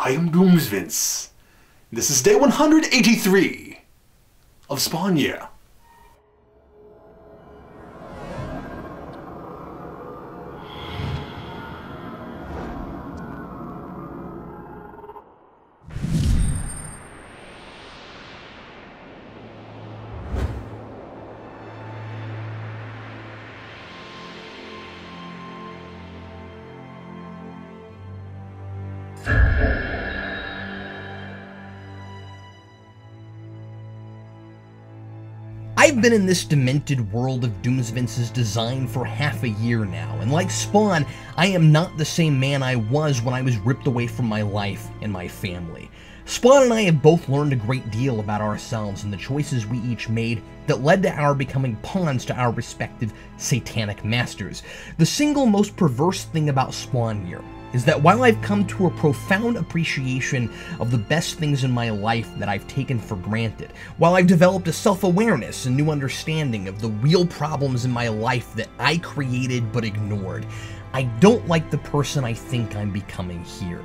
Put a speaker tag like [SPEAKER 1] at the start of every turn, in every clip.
[SPEAKER 1] I am Doomsvince. This is day 183 of Spawn Year.
[SPEAKER 2] I've been in this demented world of Doomsvince's design for half a year now, and like Spawn, I am not the same man I was when I was ripped away from my life and my family. Spawn and I have both learned a great deal about ourselves and the choices we each made that led to our becoming pawns to our respective satanic masters. The single most perverse thing about Spawn Year is that while I've come to a profound appreciation of the best things in my life that I've taken for granted, while I've developed a self-awareness and new understanding of the real problems in my life that I created but ignored, I don't like the person I think I'm becoming here.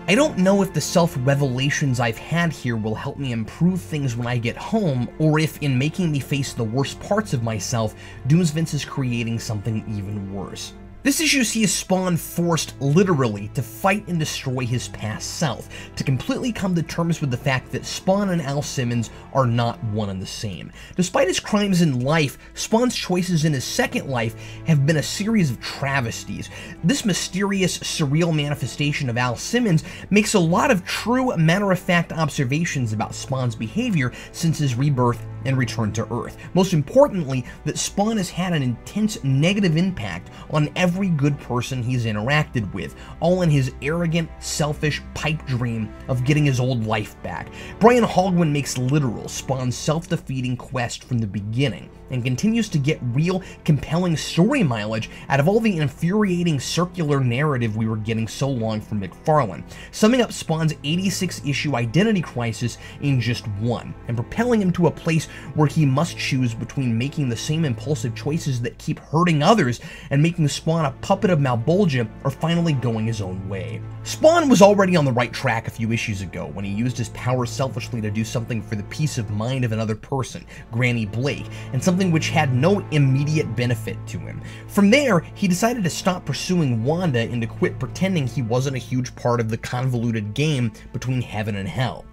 [SPEAKER 2] I don't know if the self-revelations I've had here will help me improve things when I get home, or if, in making me face the worst parts of myself, Doomsvince is creating something even worse. This issue sees Spawn forced, literally, to fight and destroy his past self, to completely come to terms with the fact that Spawn and Al Simmons are not one and the same. Despite his crimes in life, Spawn's choices in his second life have been a series of travesties. This mysterious, surreal manifestation of Al Simmons makes a lot of true, matter-of-fact observations about Spawn's behavior since his rebirth and return to Earth. Most importantly, that Spawn has had an intense negative impact on every good person he's interacted with, all in his arrogant, selfish pipe dream of getting his old life back. Brian Hogwin makes literal Spawn's self-defeating quest from the beginning, and continues to get real, compelling story mileage out of all the infuriating circular narrative we were getting so long from McFarlane, summing up Spawn's 86-issue identity crisis in just one, and propelling him to a place where he must choose between making the same impulsive choices that keep hurting others and making Spawn a puppet of Malebolgia, or finally going his own way. Spawn was already on the right track a few issues ago when he used his power selfishly to do something for the peace of mind of another person, Granny Blake, and something which had no immediate benefit to him. From there, he decided to stop pursuing Wanda and to quit pretending he wasn't a huge part of the convoluted game between heaven and hell.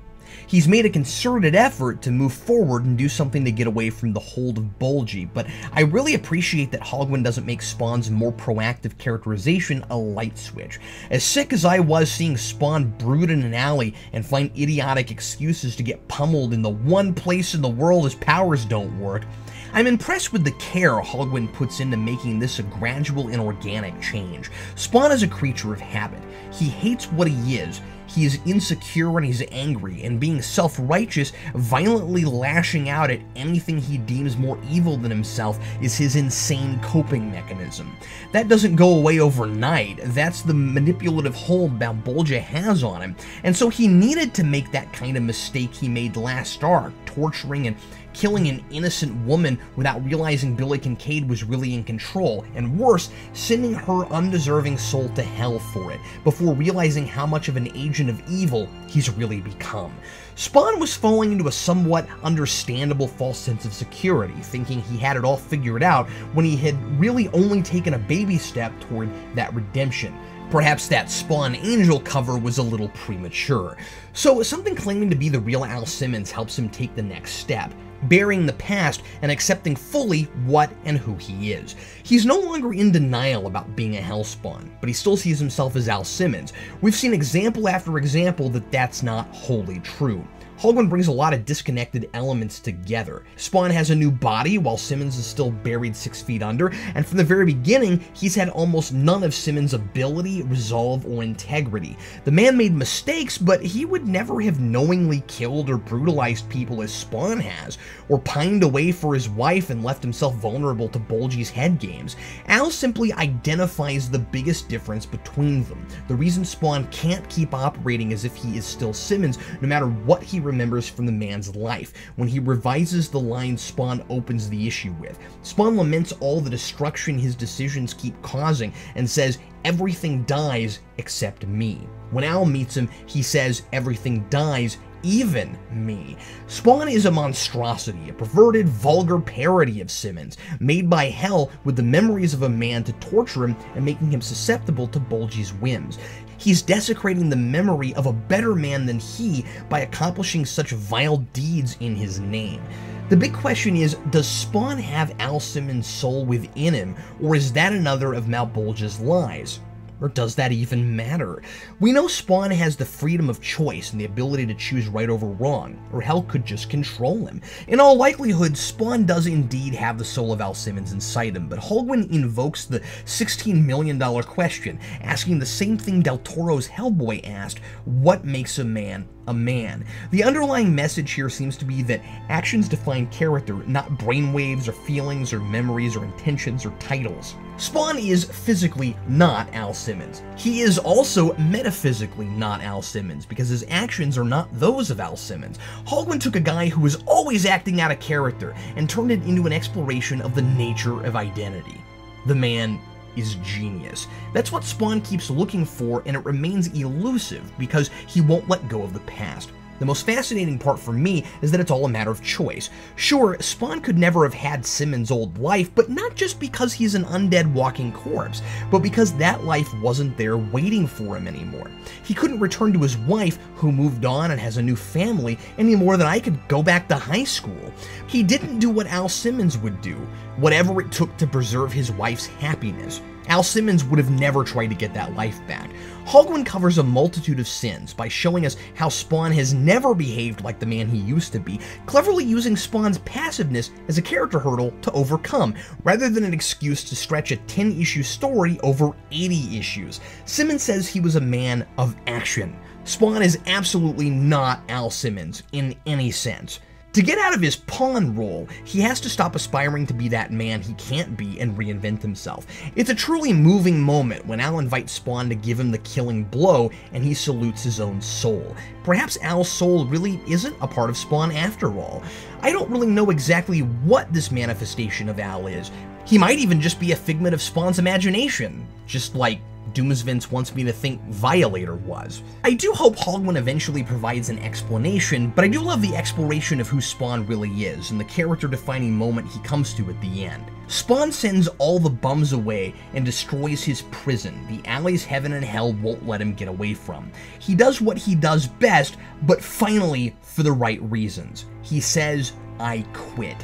[SPEAKER 2] He's made a concerted effort to move forward and do something to get away from the hold of Bulgy, but I really appreciate that Hogwin doesn't make Spawn's more proactive characterization a light switch. As sick as I was seeing Spawn brood in an alley and find idiotic excuses to get pummeled in the one place in the world his powers don't work, I'm impressed with the care Hogwin puts into making this a gradual and organic change. Spawn is a creature of habit. He hates what he is. He is insecure and he's angry, and being self-righteous, violently lashing out at anything he deems more evil than himself is his insane coping mechanism. That doesn't go away overnight. That's the manipulative hold Malebolgia has on him, and so he needed to make that kind of mistake he made last arc, torturing and killing an innocent woman without realizing Billy Kincaid was really in control, and worse, sending her undeserving soul to hell for it, before realizing how much of an agent of evil he's really become. Spawn was falling into a somewhat understandable false sense of security, thinking he had it all figured out when he had really only taken a baby step toward that redemption. Perhaps that Spawn Angel cover was a little premature. So something claiming to be the real Al Simmons helps him take the next step, burying the past and accepting fully what and who he is. He's no longer in denial about being a Hellspawn, but he still sees himself as Al Simmons. We've seen example after example that that's not wholly true. Hogwin brings a lot of disconnected elements together. Spawn has a new body, while Simmons is still buried 6 feet under, and from the very beginning, he's had almost none of Simmons' ability, resolve, or integrity. The man made mistakes, but he would never have knowingly killed or brutalized people as Spawn has, or pined away for his wife and left himself vulnerable to Bulgy's head games. Al simply identifies the biggest difference between them, the reason Spawn can't keep operating as if he is still Simmons, no matter what he remembers from the man's life when he revises the line Spawn opens the issue with. Spawn laments all the destruction his decisions keep causing and says, "Everything dies except me." When Al meets him, he says, "Everything dies, even me." Spawn is a monstrosity, a perverted, vulgar parody of Simmons, made by hell with the memories of a man to torture him and making him susceptible to Bulgy's whims. He's desecrating the memory of a better man than he by accomplishing such vile deeds in his name. The big question is, does Spawn have Al Simmons' soul within him, or is that another of Malebolgia's lies? Or does that even matter? We know Spawn has the freedom of choice and the ability to choose right over wrong, or hell could just control him. In all likelihood, Spawn does indeed have the soul of Al Simmons inside him, but Holguin invokes the $16 million question, asking the same thing Del Toro's Hellboy asked: what makes a man a man? The underlying message here seems to be that actions define character, not brainwaves or feelings or memories or intentions or titles. Spawn is physically not Al Simmons. He is also metaphysically not Al Simmons, because his actions are not those of Al Simmons. Holguin took a guy who was always acting out of character and turned it into an exploration of the nature of identity. The man is genius. That's what Spawn keeps looking for, and it remains elusive because he won't let go of the past. The most fascinating part for me is that it's all a matter of choice. Sure, Spawn could never have had Simmons' old life, but not just because he's an undead walking corpse, but because that life wasn't there waiting for him anymore. He couldn't return to his wife, who moved on and has a new family, any more than I could go back to high school. He didn't do what Al Simmons would do, whatever it took to preserve his wife's happiness. Al Simmons would have never tried to get that life back. Holguin covers a multitude of sins by showing us how Spawn has never behaved like the man he used to be, cleverly using Spawn's passiveness as a character hurdle to overcome, rather than an excuse to stretch a 10-issue story over 80 issues. Simmons says he was a man of action. Spawn is absolutely not Al Simmons in any sense. To get out of his pawn role, he has to stop aspiring to be that man he can't be and reinvent himself. It's a truly moving moment when Al invites Spawn to give him the killing blow and he salutes his own soul. Perhaps Al's soul really isn't a part of Spawn after all. I don't really know exactly what this manifestation of Al is. He might even just be a figment of Spawn's imagination, just like Doomsvince wants me to think Violator was. I do hope Holguin eventually provides an explanation, but I do love the exploration of who Spawn really is and the character-defining moment he comes to at the end. Spawn sends all the bums away and destroys his prison, the alleys heaven and hell won't let him get away from. He does what he does best, but finally for the right reasons. He says, "I quit."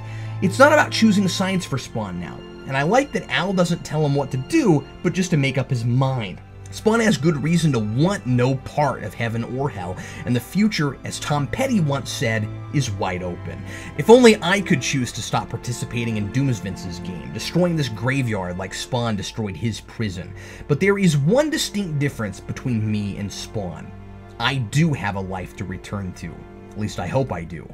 [SPEAKER 2] It's not about choosing sides for Spawn now. And I like that Al doesn't tell him what to do, but just to make up his mind. Spawn has good reason to want no part of heaven or hell, and the future, as Tom Petty once said, is wide open. If only I could choose to stop participating in Doomsvince's game, destroying this graveyard like Spawn destroyed his prison. But there is one distinct difference between me and Spawn. I do have a life to return to. At least I hope I do.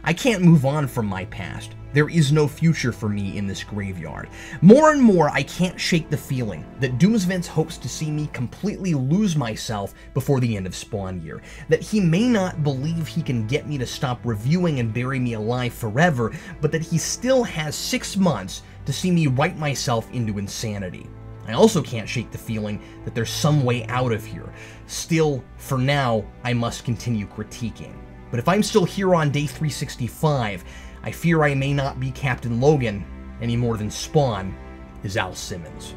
[SPEAKER 2] I can't move on from my past. There is no future for me in this graveyard. More and more, I can't shake the feeling that Doomsvince hopes to see me completely lose myself before the end of Spawn Year. That he may not believe he can get me to stop reviewing and bury me alive forever, but that he still has 6 months to see me write myself into insanity. I also can't shake the feeling that there's some way out of here. Still, for now, I must continue critiquing. But if I'm still here on day 365, I fear I may not be Captain Logan any more than Spawn is Al Simmons.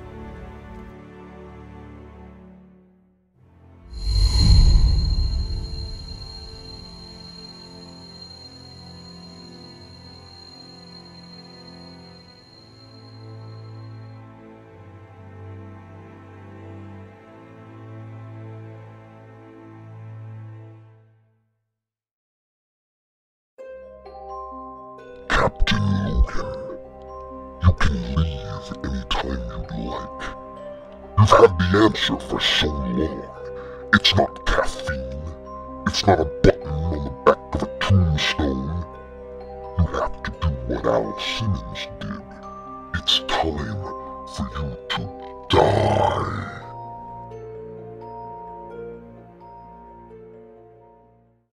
[SPEAKER 3] Captain Logan, you can leave anytime you'd like. You've had the answer for so long. It's not caffeine. It's not a button on the back of a tombstone. You have to do what Al Simmons did. It's time for you to